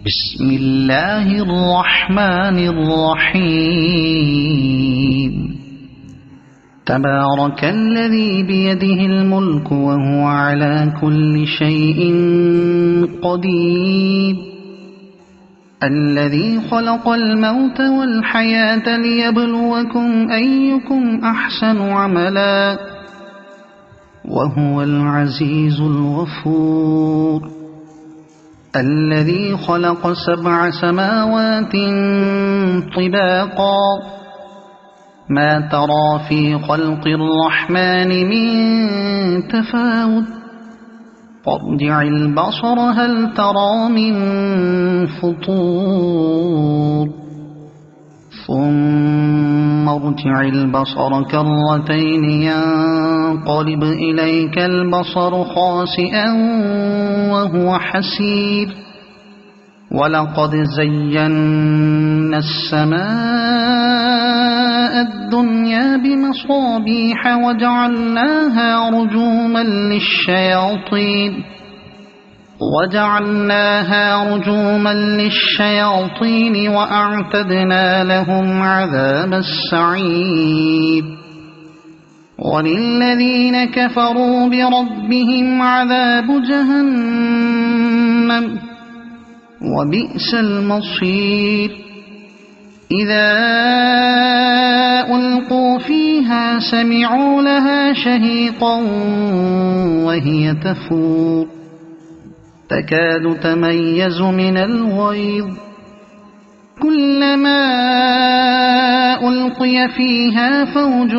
بسم الله الرحمن الرحيم. تبارك الذي بيده الملك وهو على كل شيء قدير. الذي خلق الموت والحياة ليبلوكم أيكم أحسن عملا وهو العزيز الغفور. الذي خلق 7 سماوات طباقا ما ترى في خلق الرحمن من تفاوت فارجع البصر هل ترى من فطور ثم ارجع البصر كرتين ينقلب إليك البصر خاسئا وهو حسير. ولقد زينا السماء الدنيا بمصابيح وجعلناها رجوما للشياطين وأعتدنا لهم عذاب السعير. وللذين كفروا بربهم عذاب جهنم وبئس المصير. إذا ألقوا فيها سمعوا لها شهيقا وهي تفور تكاد تميز من الغيظ. كلما ألقي فيها فوج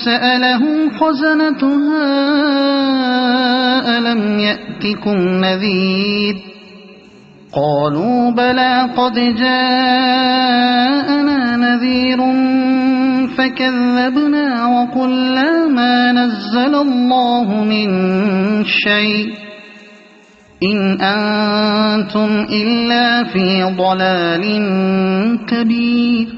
سألهم خزنتها ألم يأتكم نذير قالوا بلى قد جاءنا نذير فكذبنا وقلنا ما نزل الله من شيء إن أنتم إلا في ضلال كبير.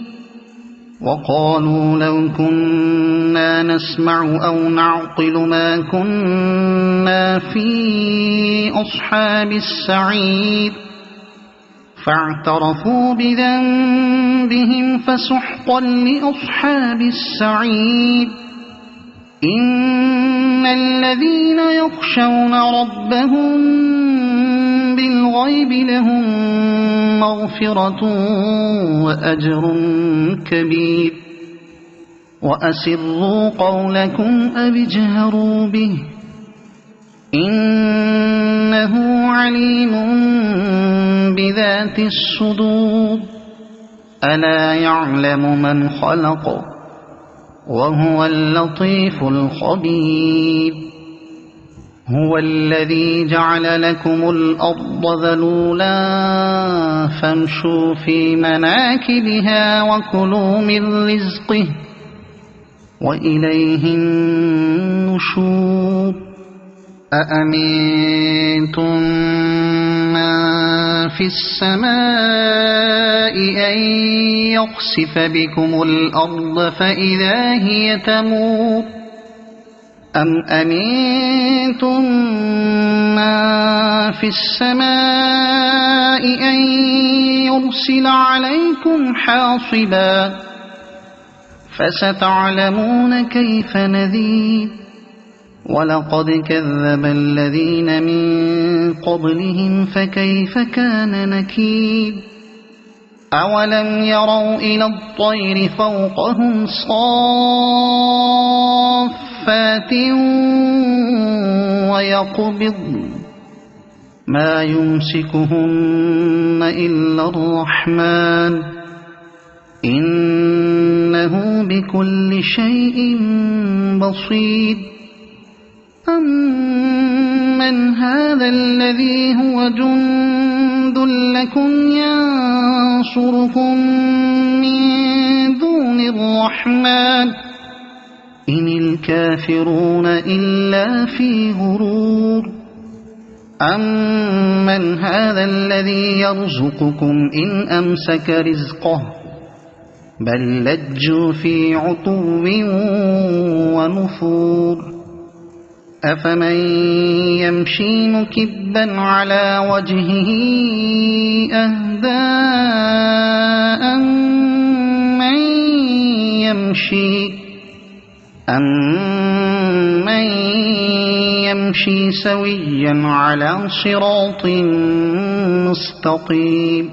وقالوا لو كنا نسمع أو نعقل ما كنا في أصحاب السعير فاعترفوا بذنبهم فسحقا لأصحاب السعير. إن الذين يخشون ربهم بالغيب لهم مغفرة وأجر كبير. وأسروا قولكم أو اجهروا به إنه عليم بذات الصدور. ألا يعلم من خلق وهو اللطيف الخبير. هو الذي جعل لكم الأرض ذلولا فامشوا في مناكبها وكلوا من رزقه وإليه النشور. أأمنتم من في السماء أن يخسف بكم الأرض فإذا هي تمور أم أمنتم من في السماء أن يرسل عليكم حاصبا فستعلمون كيف نذير. ولقد كذب الذين من قبلهم فكيف كان نكير. أولم يروا إلى الطير فوقهم صافات ويقبضن ما يمسكهن إلا الرحمن إنه بكل شيء بصير. أمن هذا الذي هو جند لكم ينصركم من دون الرحمن إن الكافرون إلا في غرور. أمن هذا الذي يرزقكم إن أمسك رزقه بل لجوا في عتو ونفور. أفمن يمشي مكبا على وجهه أهدى أمن يمشي سويا على صراط مستقيم.